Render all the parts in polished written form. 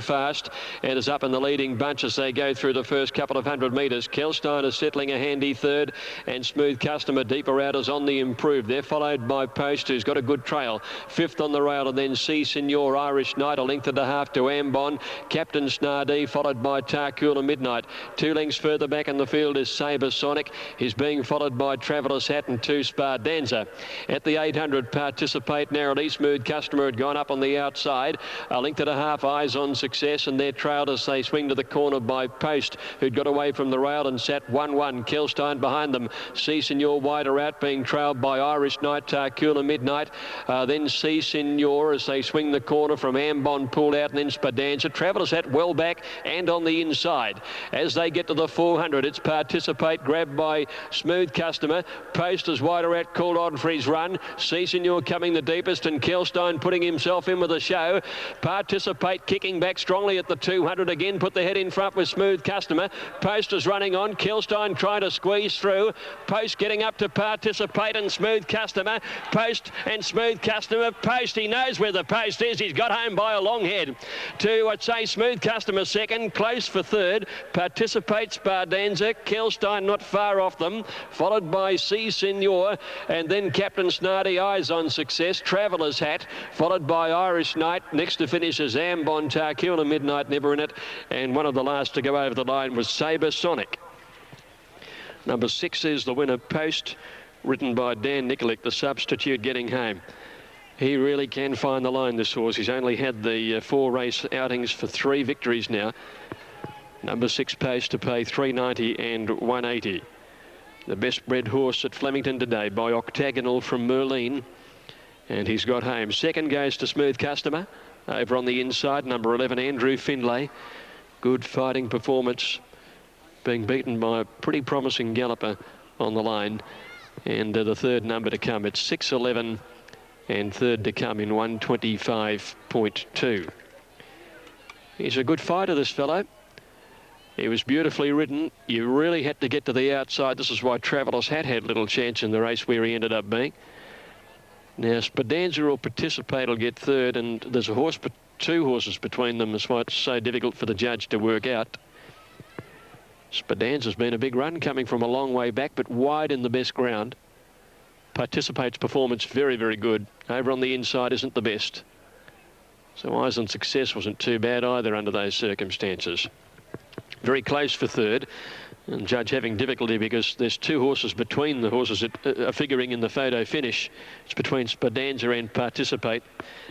fast and is up in the leading bunch as they go through the first couple of 100 metres. Kelstein is settling a handy third, and Smooth Customer deeper out is on the improve. They're followed by Post, who's got a good trail. Fifth on the rail, and then C Signor, Irish Knight, a length and a half to Ambon. Captain Snardee, followed by Tarcoola Midnight. 2 lengths further back in the field is Sabre Sonic. He's being followed by Traveller's Hat and 2 Spardanza. At the 800, Participate narrowly. Smooth Customer had gone up on the outside. A length and a half, Eyes on Success, and they're trailed as they swing to the corner by Post, who'd got away from the rail and sat 1-1. Kelstein behind them. C Signor wider out, being trailed by Irish Knight, Tarcoola Midnight. Then C Signor as they swing the corner from Ambon, pulled out, and then Spardanza. Traveller's Hat well back and on the inside. As they get to the 400, it's Participate, grabbed by Smooth Customer. Post is wider out, called on for his run. C Signor coming the deepest, and Kelstein putting himself in with a show. Participate kicking back strongly at the 200 again, put the head in front with Smooth Customer. Post is running on. Kelstein trying to squeeze through. Post getting up to Participate and Smooth Customer. Post and Smooth Customer. Post, he knows where the post is. He's got home by a long head. To, I'd say, Smooth Customer second. Close for third. Participate, Spardanza. Kelstein not far off them. Followed by C Signor. And then Captain Snardee, Eyes on Success. Traveller's Hat. Followed by Irish Knight. Next to finish is Ambon, Tarcoola Midnight, never in it. And one of the last to go over the line was Sabre Sonic. Number 6 is the winner, Post, ridden by Dan Nikolic, the substitute, getting home. He really can find the line, this horse. He's only had the 4 race outings for 3 victories now. Number 6 Post to pay $3.90 and $1.80. The best bred horse at Flemington today by Octagonal from Merlin. And he's got home. Second goes to Smooth Customer. Over on the inside, number 11, Andrew Findlay. Good fighting performance, being beaten by a pretty promising galloper on the line. And the third number to come, it's 6:11, and third to come in 1:25.2. He's a good fighter, this fellow. He was beautifully ridden. You really had to get to the outside. This is why Traveller's Hat had little chance in the race where he ended up being. Now, Spardanza or Participate will get third, and there's a horse, 2 horses between them. That's why it's so difficult for the judge to work out. Spardanza's been a big run, coming from a long way back, but wide in the best ground. Participate's performance very, very good. Over on the inside isn't the best. So Eyes on Success wasn't too bad either under those circumstances. Very close for third. And judge having difficulty because there's 2 horses between the horses that are figuring in the photo finish. It's between Spardanza and Participate.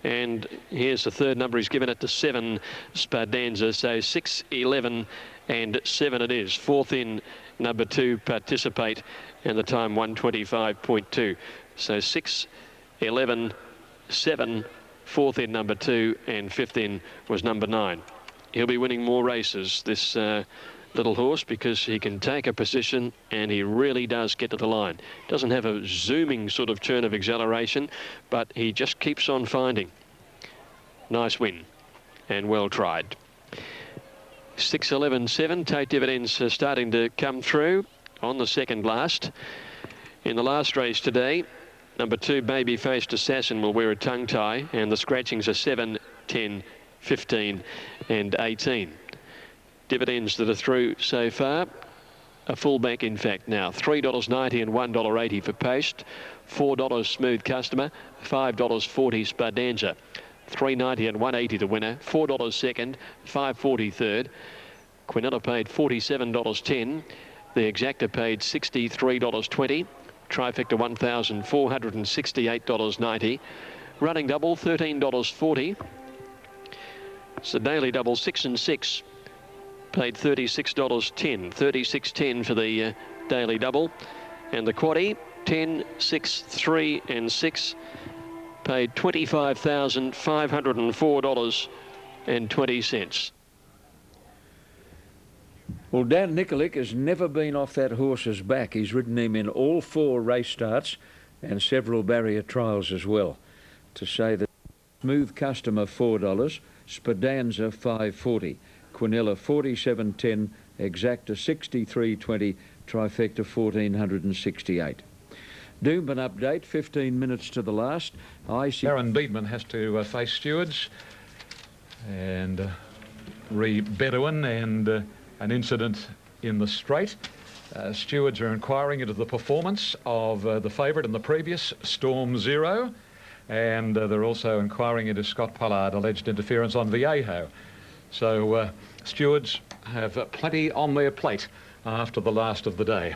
And here's the third number. He's given it to 7 Spardanza. So 6, 11 and 7 it is. Fourth in, number 2 Participate, and the time 1:25.2. So 6, 11, 7, fourth in number 2, and fifth in was number 9. He'll be winning more races, this little horse, because he can take a position and he really does get to the line. Doesn't have a zooming sort of turn of acceleration, but he just keeps on finding. Nice win and well tried. 6, 11, 7. Tate dividends are starting to come through on the second last. In the last race today, number 2 Baby-Faced Assassin will wear a tongue tie, and the scratchings are 7, 10, 15 and 18. Dividends that are through so far, a full bank in fact now. $3.90 and $1.80 for Post, $4 Smooth Customer, $5.40 Spardanza, $3.90 and $1.80 the winner, $4 second, $5.40 third. Quinella paid $47.10. The Exacta paid $63.20. Trifecta $1,468.90. Running double $13.40. It's the daily double 6 and 6. Paid $36.10. $36.10 for the daily double. And the quaddie 10, 6, 3 and 6. Paid $25,504.20. Well, Dan Nikolic has never been off that horse's back. He's ridden him in all 4 race starts and several barrier trials as well. To say that Smooth Customer $4, Spardanza $5.40, Quinella $47.10, Exacta $63.20, Trifecta $1,468. Doomben update, 15 minutes to the last. Aaron Beedman has to face stewards, and re Bedouin and an incident in the straight. Stewards are inquiring into the performance of the favourite in the previous, Storm Zero, and they're also inquiring into Scott Pollard, alleged interference on Viejo. So stewards have plenty on their plate after the last of the day.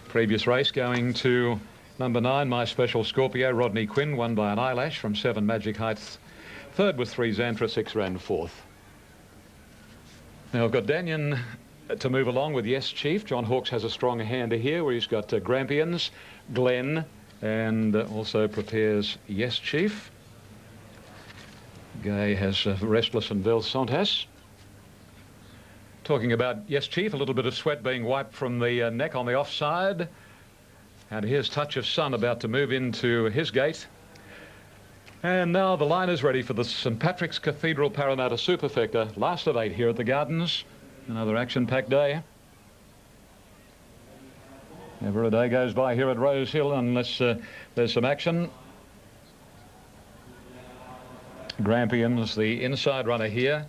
Previous race going to number 9, My Special Scorpio, Rodney Quinn, won by an eyelash from 7 Magic Heights. Third was 3 Xantra, 6 ran fourth. Now I've got Daniel to move along with Yes Chief. John Hawkes has a strong hander here where he's got Grampians, Glenn, and also prepares Yes Chief. Gay has Restless and Velsantas. Talking about Yes Chief, a little bit of sweat being wiped from the neck on the offside. And here's Touch of Sun about to move into his gate. And now the line is ready for the St Patrick's Cathedral Parramatta Superfecta. Last of 8 here at the Gardens. Another action-packed day. Never a day goes by here at Rosehill unless there's some action. Grampians, the inside runner here.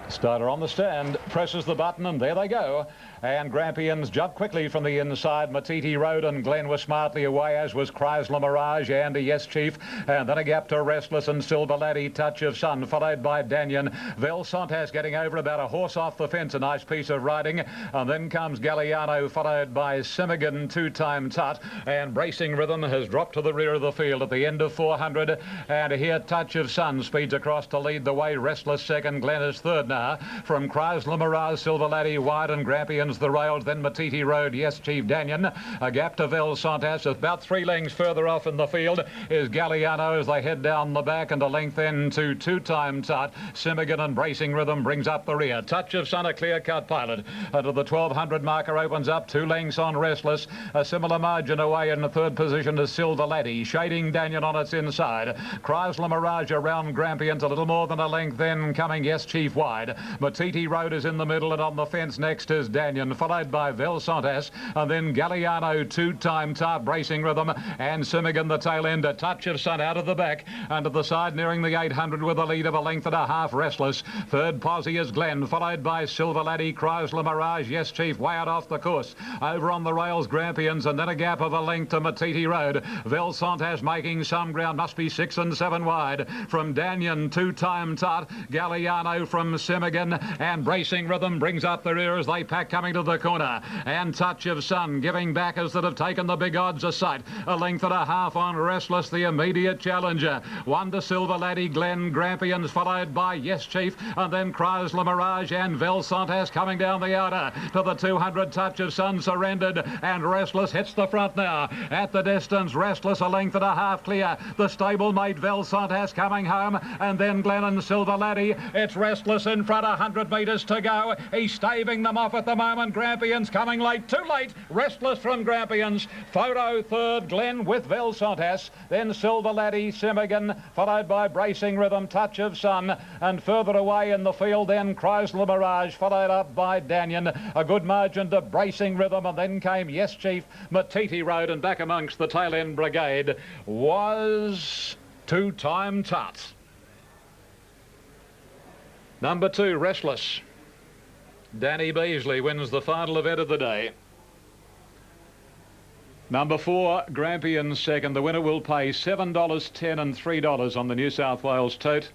Starter on the stand, presses the button, and there they go. And Grampians jump quickly from the inside. Matiti Road and Glen were smartly away, as was Chrysler Mirage and Yes Chief. And then a gap to Restless and Silver Laddie, Touch of Sun, followed by Danyon. Velsantas getting over about a horse off the fence, a nice piece of riding. And then comes Galliano, followed by Simigan, 2-time Tut. And Bracing Rhythm has dropped to the rear of the field at the end of 400. And here Touch of Sun speeds across to lead the way. Restless second, Glen is third now. From Chrysler Mirage, Silver Laddie wide, and Grampians the rails, then Matiti Road, Yes Chief, Danyon. A gap to Velsantas, about 3 lengths further off in the field is Galliano as they head down the back, and a length then to 2-time Tut. Simigan and Bracing Rhythm brings up the rear. Touch of Sun, a clear-cut pilot. To the 1200 marker opens up 2 lengths on Restless. A similar margin away in the third position is Silver Laddie, shading Danyon on its inside. Chrysler Mirage around Grampians, a little more than a length then coming Yes Chief wide. Matiti Road is in the middle, and on the fence next is Danyon, followed by Velsantas, and then Galliano, 2-time Tut, Bracing Rhythm, and Simigan the tail end. A Touch of Sun out of the back, and to the side nearing the 800 with a lead of a length and a half. Restless. Third posse is Glen, followed by Silver Laddie, Chrysler Mirage, Yes Chief, way out off the course. Over on the rails, Grampians, and then a gap of a length to Matiti Road. Velsantas making some ground, must be 6 and 7 wide. From Danyon, 2-time Tut, Galliano from Simigan, and Bracing Rhythm brings up the rear as they pack coming to the corner. And Touch of Sun giving backers that have taken the big odds a sight. A length and a half on Restless, the immediate challenger. 1 to Silver Laddie, Glen, Grampians, followed by Yes Chief, and then Chrysler Mirage and Velsantas coming down the outer. To the 200, Touch of Sun surrendered, and Restless hits the front now. At the distance, Restless, a length and a half clear. The stablemate Velsantas coming home, and then Glen and Silver Laddie. It's Restless in front, 100 metres to go. He's staving them off at the moment. Grampians coming late, too late. Restless from Grampians. Photo third, Glen with Velsantas. Then Silver Laddie, Simigan, followed by Bracing Rhythm, Touch of Sun. And further away in the field then Chrysler Mirage, followed up by Danyon. A good margin to Bracing Rhythm, and then came Yes Chief, Matiti Road, and back amongst the tail end brigade was 2-time Tut. Number 2, Restless. Danny Beasley wins the final event of the day. Number 4, Grampians second. The winner will pay $7.10 and $3 on the New South Wales tote.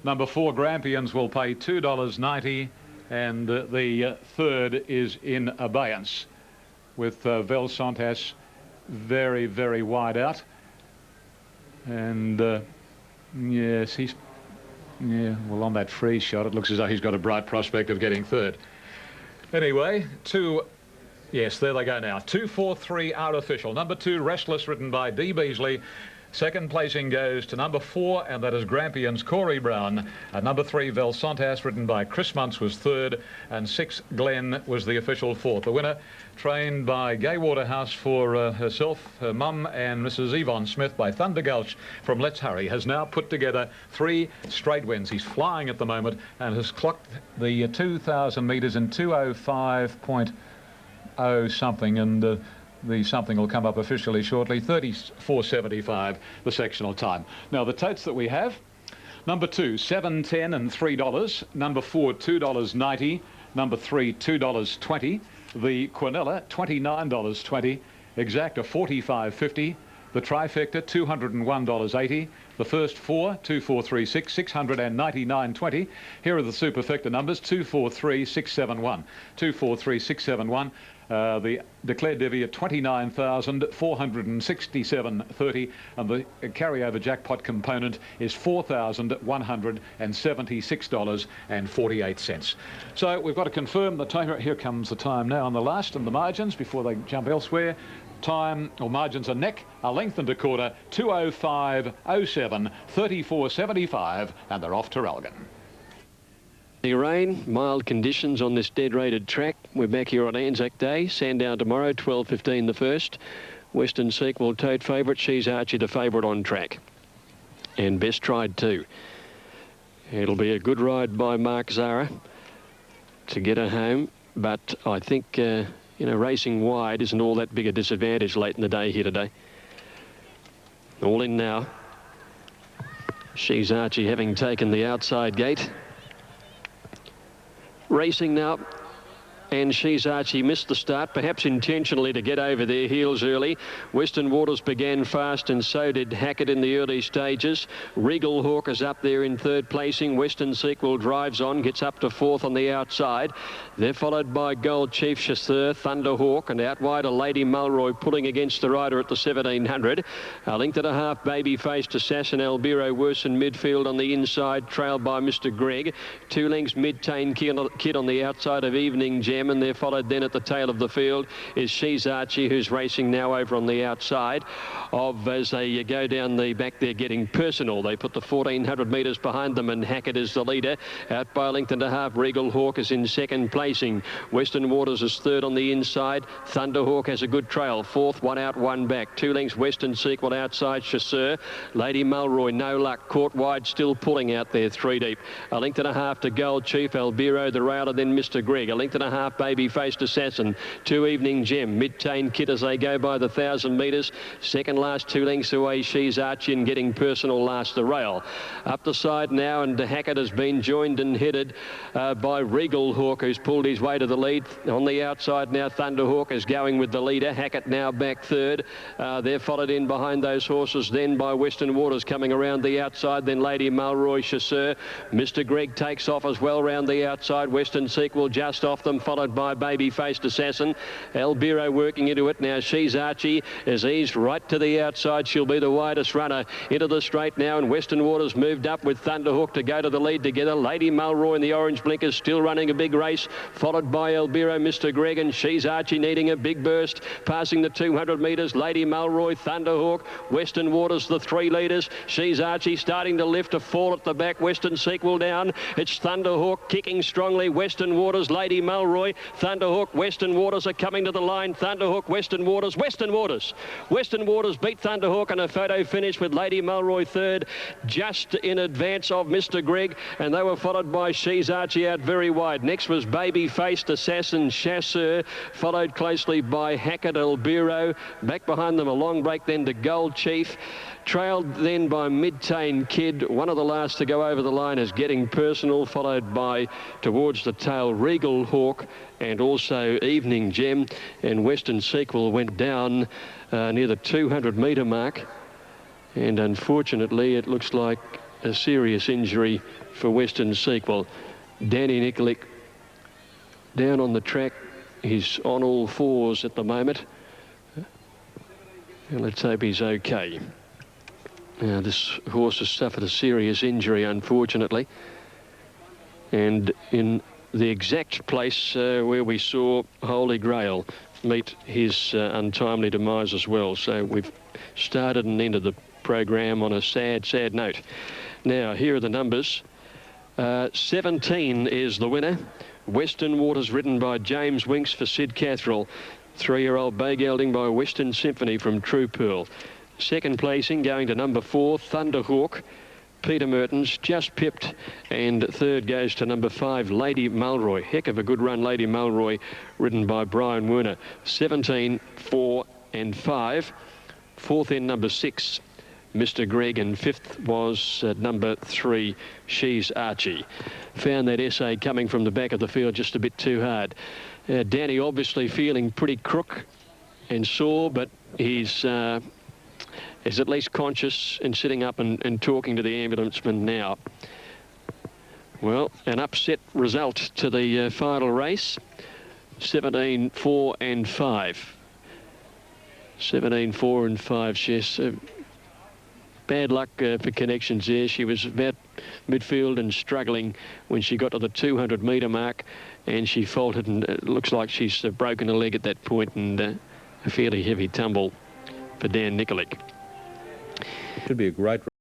Number 4, Grampians, will pay $2.90, and the third is in abeyance, with Velsantas very, very wide out. And yes, well, on that free shot, it looks as though he's got a bright prospect of getting third. Anyway, yes, there they go now. 2, 4, 3 are official. Number 2, Restless, written by D. Beasley. Second placing goes to number 4, and that is Grampians, Corey Brown. Number 3, Velsantas, written by Chris Muntz, was third, and 6, Glen, was the official fourth. The winner, trained by Gay Waterhouse for herself, her mum, and Mrs. Yvonne Smith by Thunder Gulch from Let's Hurry, has now put together 3 straight wins. He's flying at the moment and has clocked the 2,000 metres in 2:05.0 something, and the something will come up officially shortly. 34.75 the sectional time. Now the totes that we have Number 2, $7.10 and $3. Number 4, $2.90. Number 3, $2.20. The Quinella, $29.20. Exacta, $45.50. The Trifecta, $201.80. The first 4, 2436, $699.20. Here are the Superfecta numbers: 243671, 243671. The declared divvy at $29,467.30, and the carryover jackpot component is $4,176.48. So we've got to confirm the time. Here comes the time now on the last and the margins before they jump elsewhere. Time or margins are neck, a length and a quarter, 205.07, 34.75, and they're off to Traralgon. The rain, mild conditions on this dead-rated track. We're back here on Anzac Day. Sandown tomorrow, 12:15 the first. Western Sequel tote favourite. She's Archie the favourite on track. And Best Tried too. It'll be a good ride by Mark Zahra to get her home. But I think, you know, racing wide isn't all that big a disadvantage late in the day here today. All in now. She's Archie having taken the outside gate. Racing now, and She's Archie missed the start, perhaps intentionally to get over their heels early. Western Waters began fast, and so did Hackett in the early stages. Regal Hawk is up there in third placing. Western Sequel drives on, gets up to fourth on the outside. They're followed by Gold Chief Chasseur, Thunder Hawk, and out wide a Lady Mulroy pulling against the rider at the 1700. A length and a half baby-faced Assassin Albiro worse in midfield on the inside, trailed by Mr. Gregg. 2 lengths Mid-Tane Kid on the outside of Evening Gem, and they're followed then at the tail of the field is She's Archie, who's racing now over on the outside of, as they go down the back, they're getting personal. They put the 1400 metres behind them, and Hackett is the leader. Out by a length and a half, Regal Hawk is in second placing. Western Waters is third on the inside. Thunder Hawk has a good trail. Fourth, 1 out, 1 back. 2 lengths Western Sequel outside Chasseur. Lady Mulroy, no luck. Caught wide, still pulling out there 3 deep. A length and a half to Gold Chief, Albiro the railer, then Mr. Gregg. A length and a half baby-faced Assassin. 2 Evening Gem. Mid-Tane Kid as they go by the 1,000 metres. Second last 2 lengths away, She's Archie, and getting personal last the rail. Up the side now, and Hackett has been joined and headed by Regal Hawk, who's pulled his way to the lead. On the outside now, Thunder Hawk is going with the leader. Hackett now back third. They're followed in behind those horses then by Western Waters coming around the outside, then Lady Mulroy, Chasseur. Mr. Gregg takes off as well round the outside. Western Sequel just off them, followed by baby-faced Assassin. Albiro working into it now. She's Archie is eased right to the outside. She'll be the widest runner into the straight now, and Western Waters moved up with Thunderhook to go to the lead together. Lady Mulroy in the orange blinkers still running a big race, followed by Albiro, Mr. Gregg, and She's Archie needing a big burst, passing the 200 metres. Lady Mulroy, Thunderhawk, Western Waters, the 3 leaders. She's Archie starting to lift, a fall at the back. Western Sequel down. It's Thunderhawk kicking strongly. Western Waters, Lady Mulroy, Thunderhawk, Western Waters are coming to the line. Thunderhawk, Western Waters, Western Waters. Western Waters beat Thunderhawk, and a photo finish with Lady Mulroy third, just in advance of Mr. Gregg, and they were followed by She's Archie out very wide. Next was baby-faced Assassin Chasseur, followed closely by Hackett, Albiro. Back behind them a long break then to Gold Chief, trailed then by Mid-Tane Kid. One of the last to go over the line is Getting Personal, followed by, towards the tail, Regal Hawk and also Evening Gem, and Western Sequel went down near the 200 metre mark, and unfortunately it looks like a serious injury for Western Sequel. Danny Nikolic down on the track. He's on all fours at the moment, and let's hope he's okay. Now, this horse has suffered a serious injury, unfortunately, and in the exact place where we saw Holy Grail meet his untimely demise as well. So we've started and ended the program on a sad, sad note. Now, here are the numbers. 17 is the winner. Western Waters, ridden by James Winks for Sid Catherall. 3-year-old Bay Gelding by Western Symphony from True Pearl. Second placing going to number 4, Thunderhawk. Peter Mertens just pipped, and third goes to number 5, Lady Mulroy. Heck of a good run, Lady Mulroy, ridden by Brian Werner. 17, 4 and 5. Fourth in number 6, Mr. Greg, and 5th was number 3, She's Archie. Found that essay coming from the back of the field just a bit too hard. Danny obviously feeling pretty crook and sore, but he's at least conscious and sitting up and talking to the ambulanceman now. Well, an upset result to the final race. 17, 4 and 5. 17, 4 and 5. Yes, bad luck for Connections there. She was about midfield and struggling when she got to the 200 metre mark, and she faltered, and it looks like she's broken a leg at that point, and a fairly heavy tumble for Dan Nikolic. Should be a great